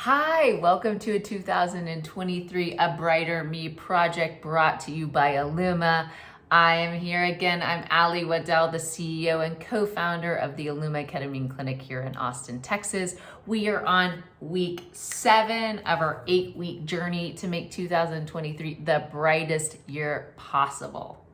Hi, welcome to a 2023 A Brighter Me project brought to you by Illuma. I am here again. I'm Ali Waddell, the CEO and co-founder of the Illuma Ketamine Clinic here in Austin, Texas. We are on week 7 of our 8-week journey to make 2023 the brightest year possible.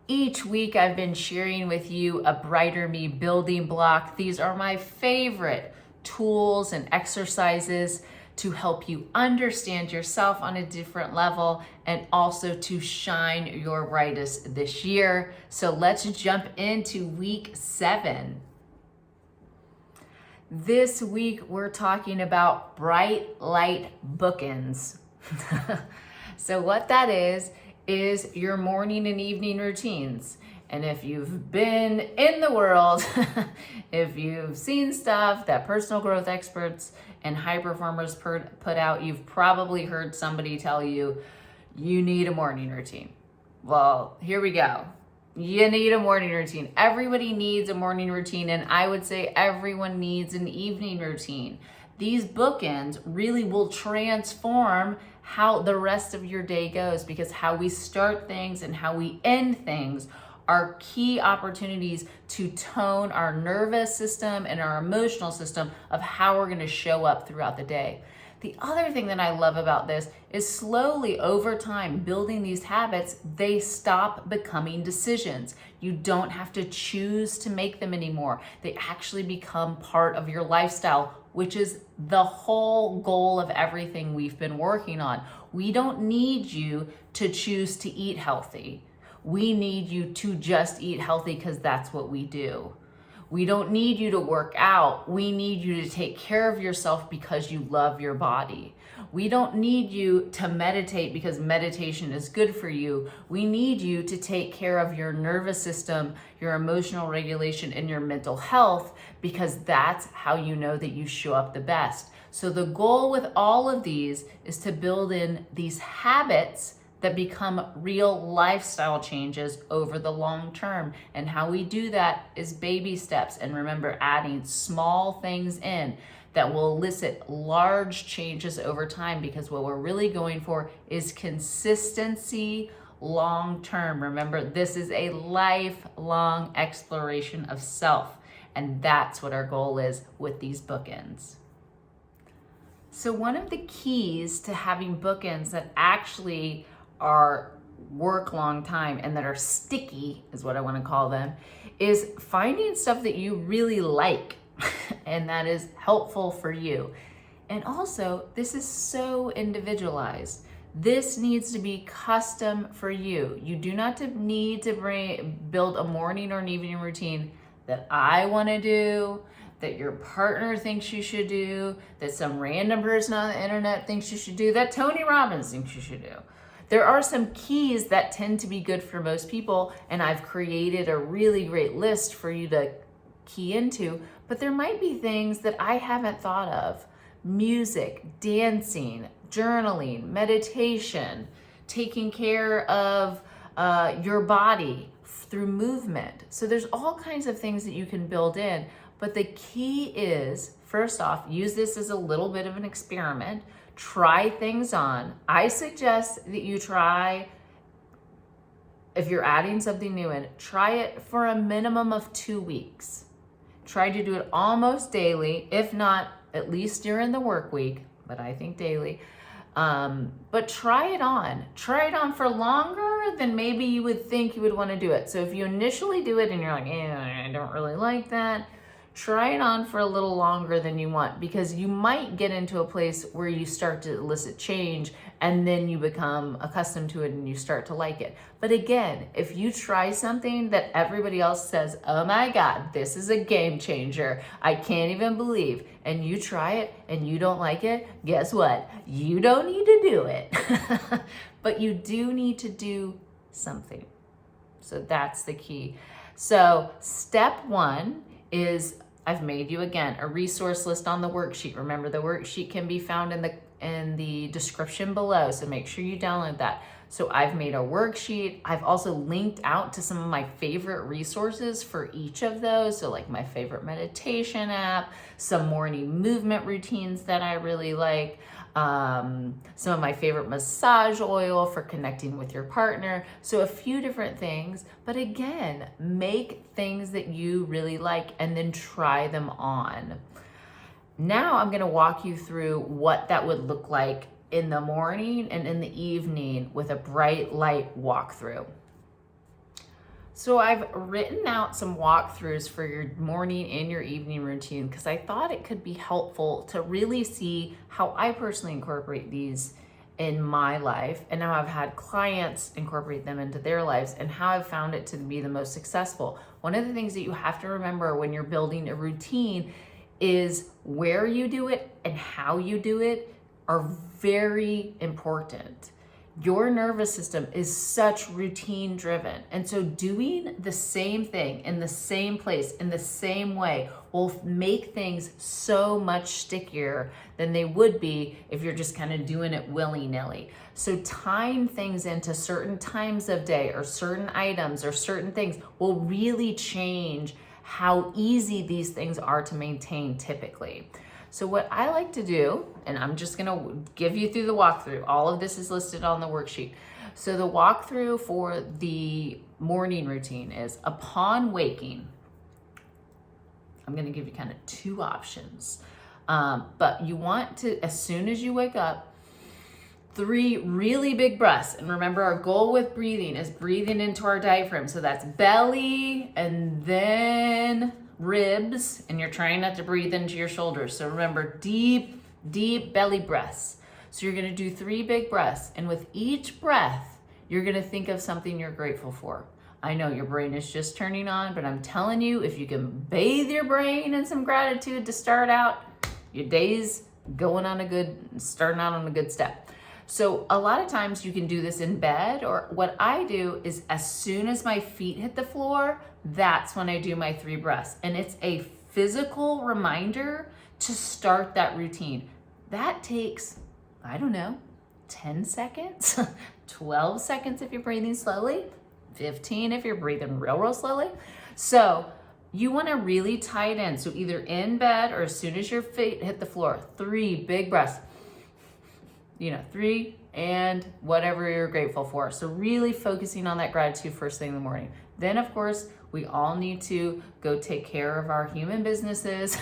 Each week I've been sharing with you a Brighter Me building block. These are my favorite tools and exercises to help you understand yourself on a different level and also to shine your brightest this year. So let's jump into week 7. This week we're talking about bright light bookends. So what that is your morning and evening routines. And if you've been in the world, if you've seen stuff that personal growth experts and high performers put out, you've probably heard somebody tell you, you need a morning routine. Well, here we go. You need a morning routine. Everybody needs a morning routine, and I would say everyone needs an evening routine. These bookends really will transform how the rest of your day goes, because how we start things and how we end things are key opportunities to tone our nervous system and our emotional system of how we're going to show up throughout the day. The other thing that I love about this is slowly over time, building these habits, they stop becoming decisions. You don't have to choose to make them anymore. They actually become part of your lifestyle, which is the whole goal of everything we've been working on. We don't need you to choose to eat healthy. We need you to just eat healthy because that's what we do. We don't need you to work out. We need you to take care of yourself because you love your body. We don't need you to meditate because meditation is good for you. We need you to take care of your nervous system, your emotional regulation, and your mental health, because that's how you know that you show up the best. So the goal with all of these is to build in these habits that become real lifestyle changes over the long term. And how we do that is baby steps. And remember, adding small things in that will elicit large changes over time, because what we're really going for is consistency long term. Remember, this is a lifelong exploration of self. And that's what our goal is with these bookends. So one of the keys to having bookends that actually are work long time and that are sticky, is what I want to call them, is finding stuff that you really like and that is helpful for you. And also, this is so individualized. This needs to be custom for you. You do not need to build a morning or an evening routine that I want to do, that your partner thinks you should do, that some random person on the internet thinks you should do, that Tony Robbins thinks you should do. There are some keys that tend to be good for most people, and I've created a really great list for you to key into, but there might be things that I haven't thought of. Music, dancing, journaling, meditation, taking care of your body through movement. So there's all kinds of things that you can build in, but the key is, first off, use this as a little bit of an experiment. Try things on. I suggest that you try, if you're adding something new in, try it for a minimum of 2 weeks. Try to do it almost daily, if not at least during the work week, but I think daily. But try it on. Try it on for longer than maybe you would think you would want to do it. So if you initially do it and you're like, I don't really like that, try it on for a little longer than you want, because you might get into a place where you start to elicit change and then you become accustomed to it and you start to like it. But again, if you try something that everybody else says, oh my God, this is a game changer, I can't even believe, and you try it and you don't like it, guess what? You don't need to do it. But you do need to do something. So that's the key. So step 1 is, I've made you again a resource list on the worksheet. Remember, the worksheet can be found in the description below, so make sure you download that. So I've made a worksheet. I've also linked out to some of my favorite resources for each of those. So like my favorite meditation app, some morning movement routines that I really like, some of my favorite massage oil for connecting with your partner. So a few different things, but again, make things that you really like and then try them on. Now I'm gonna walk you through what that would look like in the morning and in the evening with a bright light walkthrough. So I've written out some walkthroughs for your morning and your evening routine because I thought it could be helpful to really see how I personally incorporate these in my life and how I've had clients incorporate them into their lives and how I've found it to be the most successful. One of the things that you have to remember when you're building a routine is where you do it and how you do it are very important. Your nervous system is such routine driven. And so doing the same thing in the same place, in the same way, will make things so much stickier than they would be if you're just kind of doing it willy-nilly. So tying things into certain times of day or certain items or certain things will really change how easy these things are to maintain typically. So what I like to do, and I'm just gonna give you through the walkthrough, all of this is listed on the worksheet. So the walkthrough for the morning routine is upon waking, I'm gonna give you kind of two options. But you want to, as soon as you wake up, 3 really big breaths. And remember, our goal with breathing is breathing into our diaphragm. So that's belly and then ribs, and you're trying not to breathe into your shoulders. So remember, deep, deep belly breaths. So you're gonna do 3 big breaths. And with each breath, you're gonna think of something you're grateful for. I know your brain is just turning on, but I'm telling you, if you can bathe your brain in some gratitude to start out, your day's starting out on a good step. So a lot of times you can do this in bed, or what I do is as soon as my feet hit the floor, that's when I do my 3 breaths. And it's a physical reminder to start that routine. That takes, I don't know, 10 seconds, 12 seconds if you're breathing slowly, 15 if you're breathing real slowly. So you wanna really tie it in. So either in bed or as soon as your feet hit the floor, 3 big breaths. 3 and whatever you're grateful for. So really focusing on that gratitude first thing in the morning. Then of course, we all need to go take care of our human businesses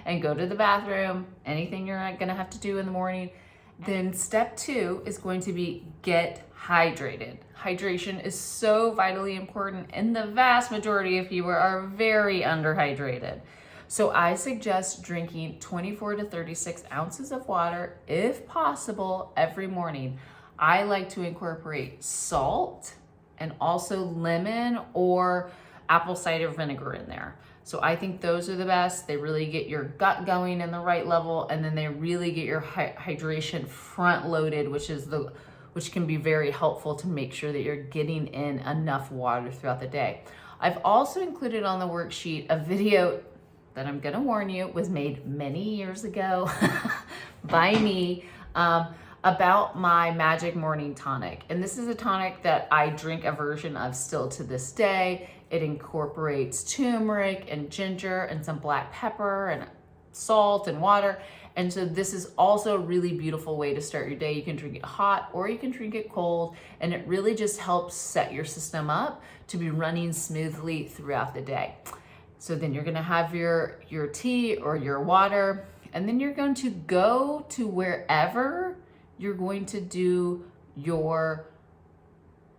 and go to the bathroom, anything you're not gonna have to do in the morning. Then step 2 is going to be get hydrated. Hydration is so vitally important, and the vast majority of you are very underhydrated. So I suggest drinking 24 to 36 ounces of water, if possible, every morning. I like to incorporate salt and also lemon or apple cider vinegar in there. So I think those are the best. They really get your gut going in the right level, and then they really get your hydration front loaded, which can be very helpful to make sure that you're getting in enough water throughout the day. I've also included on the worksheet a video that I'm gonna warn you was made many years ago by me about my magic morning tonic. And this is a tonic that I drink a version of still to this day. It incorporates turmeric and ginger and some black pepper and salt and water. And so this is also a really beautiful way to start your day. You can drink it hot or you can drink it cold, and it really just helps set your system up to be running smoothly throughout the day. So then you're gonna have your tea or your water, and then you're going to go to wherever you're going to do your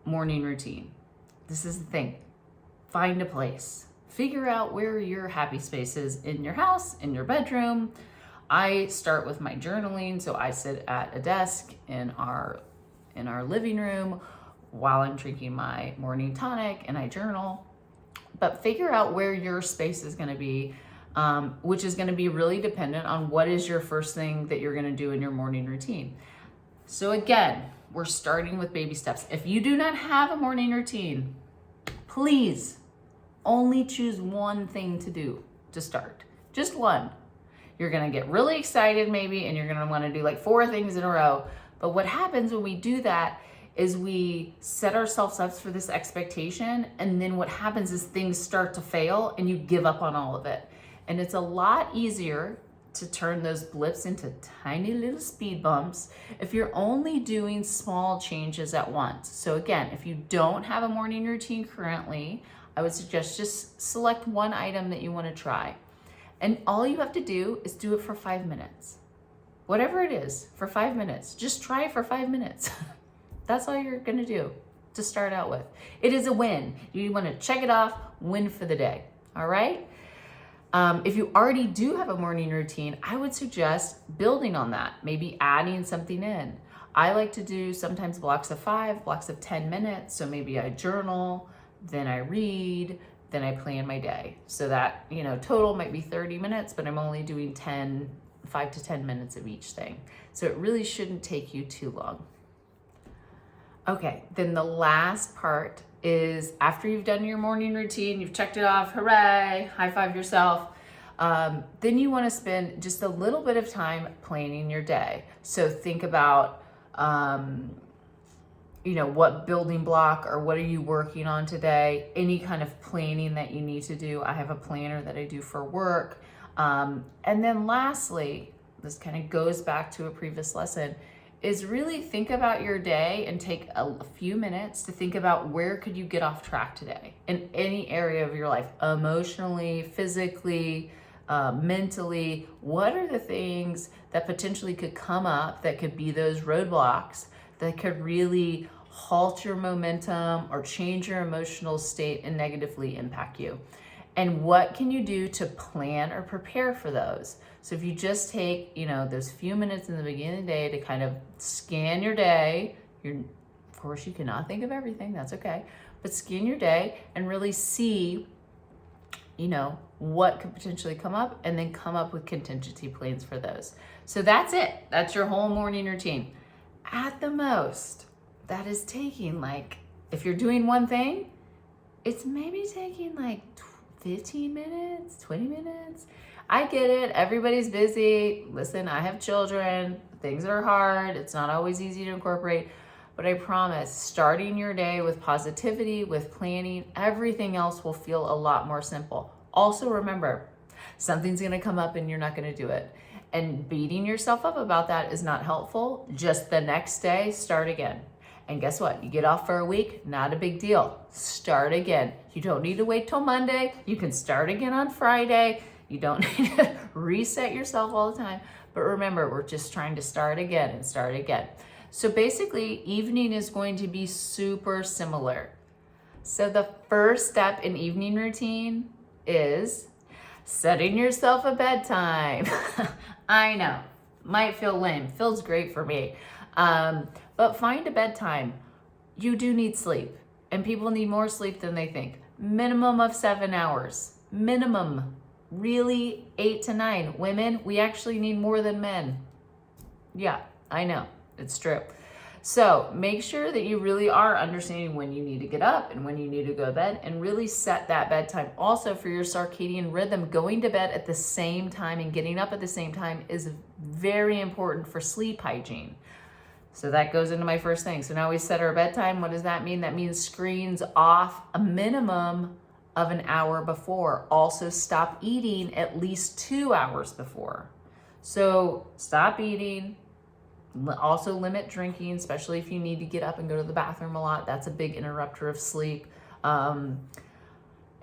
morning routine. This is the thing. Find a place. Figure out where your happy space is in your house, in your bedroom. I start with my journaling, so I sit at a desk in our living room while I'm drinking my morning tonic and I journal. But figure out where your space is gonna be, which is gonna be really dependent on what is your first thing that you're gonna do in your morning routine. So again, we're starting with baby steps. If you do not have a morning routine, please only choose one thing to do to start, just one. You're gonna get really excited maybe, and you're gonna wanna do like 4 things in a row. But what happens when we do that is we set ourselves up for this expectation, and then what happens is things start to fail and you give up on all of it. And it's a lot easier to turn those blips into tiny little speed bumps if you're only doing small changes at once. So again, if you don't have a morning routine currently, I would suggest just select one item that you want to try. And all you have to do is do it for 5 minutes. Whatever it is, for 5 minutes. Just try it for 5 minutes. That's all you're gonna do to start out with. It is a win. You wanna check it off, win for the day, all right? If you already do have a morning routine, I would suggest building on that, maybe adding something in. I like to do sometimes blocks of 5, blocks of 10 minutes. So maybe I journal, then I read, then I plan my day. So that, total might be 30 minutes, but I'm only doing 5 to 10 minutes of each thing. So it really shouldn't take you too long. Okay, then the last part is after you've done your morning routine, you've checked it off, hooray, high five yourself. Then you want to spend just a little bit of time planning your day. So think about, what building block or what are you working on today? Any kind of planning that you need to do. I have a planner that I do for work. And then lastly, this kind of goes back to a previous lesson, is really think about your day and take a few minutes to think about where could you get off track today in any area of your life, emotionally, physically, mentally. What are the things that potentially could come up that could be those roadblocks that could really halt your momentum or change your emotional state and negatively impact you? And what can you do to plan or prepare for those? So if you just take, those few minutes in the beginning of the day to kind of scan your day, of course you cannot think of everything, that's okay, but scan your day and really see, what could potentially come up, and then come up with contingency plans for those. So that's it. That's your whole morning routine. At the most, that is taking if you're doing one thing, it's maybe taking 15 minutes, 20 minutes. I get it. Everybody's busy. Listen, I have children. Things are hard. It's not always easy to incorporate. But I promise, starting your day with positivity, with planning, everything else will feel a lot more simple. Also remember, something's going to come up and you're not going to do it. And beating yourself up about that is not helpful. Just the next day, start again. And guess what? You get off for a week, not a big deal. Start again. You don't need to wait till Monday. You can start again on Friday. You don't need to reset yourself all the time. But remember, we're just trying to start again and start again. So basically, evening is going to be super similar. So the first step in evening routine is setting yourself a bedtime. I know, might feel lame. Feels great for me. But find a bedtime. You do need sleep, and people need more sleep than they think. Minimum of 7 hours. Minimum. Really 8 to 9. Women, we actually need more than men. Yeah, I know. It's true. So make sure that you really are understanding when you need to get up and when you need to go to bed, and really set that bedtime. Also, for your circadian rhythm, going to bed at the same time and getting up at the same time is very important for sleep hygiene. So that goes into my first thing. So now we set our bedtime. What does that mean? That means screens off a minimum of an hour before. Also stop eating at least 2 hours before. So stop eating. Also limit drinking, especially if you need to get up and go to the bathroom a lot. That's a big interrupter of sleep.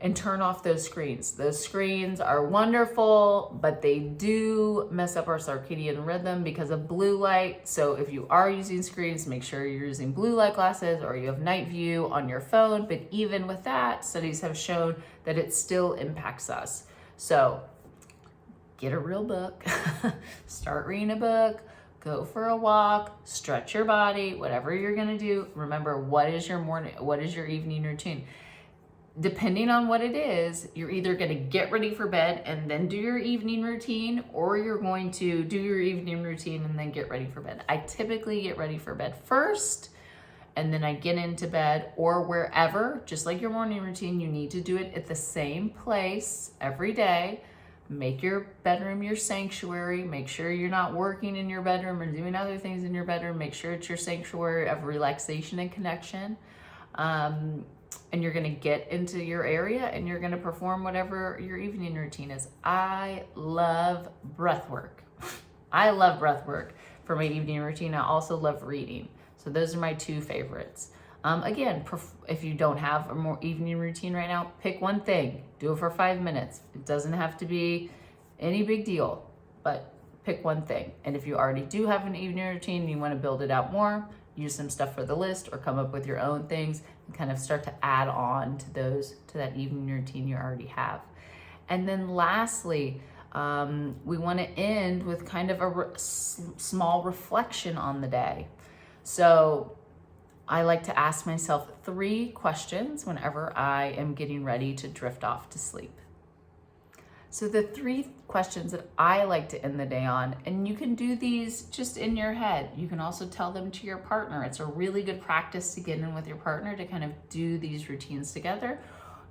And turn off those screens. Those screens are wonderful, but they do mess up our circadian rhythm because of blue light. So if you are using screens, make sure you're using blue light glasses or you have night view on your phone. But even with that, studies have shown that it still impacts us. So get a real book, start reading a book, go for a walk, stretch your body, whatever you're gonna do. Remember, what is your evening routine? Depending on what it is, you're either going to get ready for bed and then do your evening routine, or you're going to do your evening routine and then get ready for bed. I typically get ready for bed first, and then I get into bed, or wherever. Just like your morning routine, you need to do it at the same place every day. make your bedroom your sanctuary. Make sure you're not working in your bedroom or doing other things in your bedroom. Make sure it's your sanctuary of relaxation and connection. And you're gonna get into your area and you're gonna perform whatever your evening routine is. I love breath work. I love breath work for my evening routine. I also love reading. So those are my two favorites. Again, if you don't have a more evening routine right now, pick one thing, do it for 5 minutes. It doesn't have to be any big deal, but pick one thing. And if you already do have an evening routine and you wanna build it out more, use some stuff for the list or come up with your own things and kind of start to add on to that evening routine you already have. And then lastly, we want to end with kind of a small reflection on the day. So I like to ask myself 3 questions whenever I am getting ready to drift off to sleep. So the 3 questions that I like to end the day on, and you can do these just in your head. You can also tell them to your partner. It's a really good practice to get in with your partner to kind of do these routines together.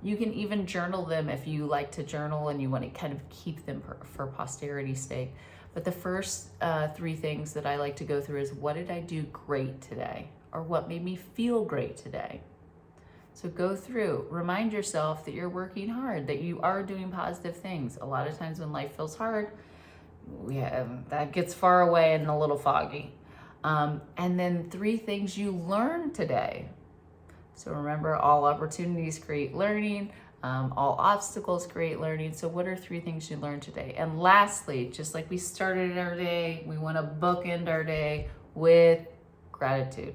You can even journal them if you like to journal and you want to kind of keep them for posterity's sake. But the first 3 things that I like to go through is, what did I do great today? Or what made me feel great today? So go through, remind yourself that you're working hard, that you are doing positive things. A lot of times when life feels hard, that gets far away and a little foggy. And then 3 things you learned today. So remember, all opportunities create learning, all obstacles create learning. So what are 3 things you learned today? And lastly, just like we started our day, we want to bookend our day with gratitude,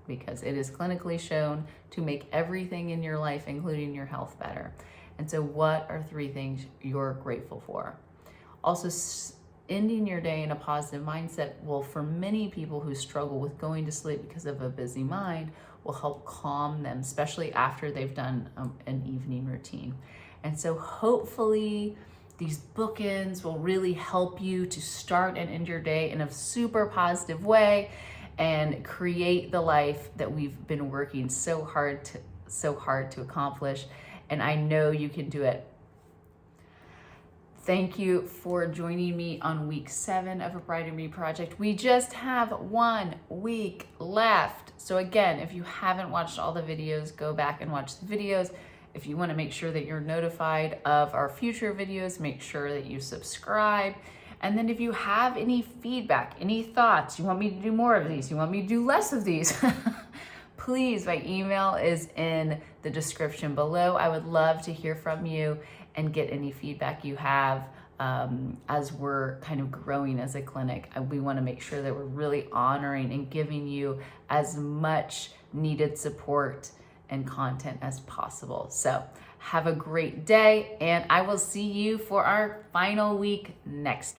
because it is clinically shown to make everything in your life, including your health, better. And so what are 3 things you're grateful for? Also, ending your day in a positive mindset will, for many people who struggle with going to sleep because of a busy mind, will help calm them, especially after they've done an evening routine. And so hopefully these bookends will really help you to start and end your day in a super positive way and create the life that we've been working so hard to accomplish. And I know you can do it. Thank you for joining me on week 7 of A Bride and Me project. We just have 1 week left. So again, if you haven't watched all the videos, go back and watch the videos. If you want to make sure that you're notified of our future videos, make sure that you subscribe. And then if you have any feedback, any thoughts, you want me to do more of these, you want me to do less of these, please, my email is in the description below. I would love to hear from you and get any feedback you have as we're kind of growing as a clinic. We want to make sure that we're really honoring and giving you as much needed support and content as possible. So have a great day, and I will see you for our final week next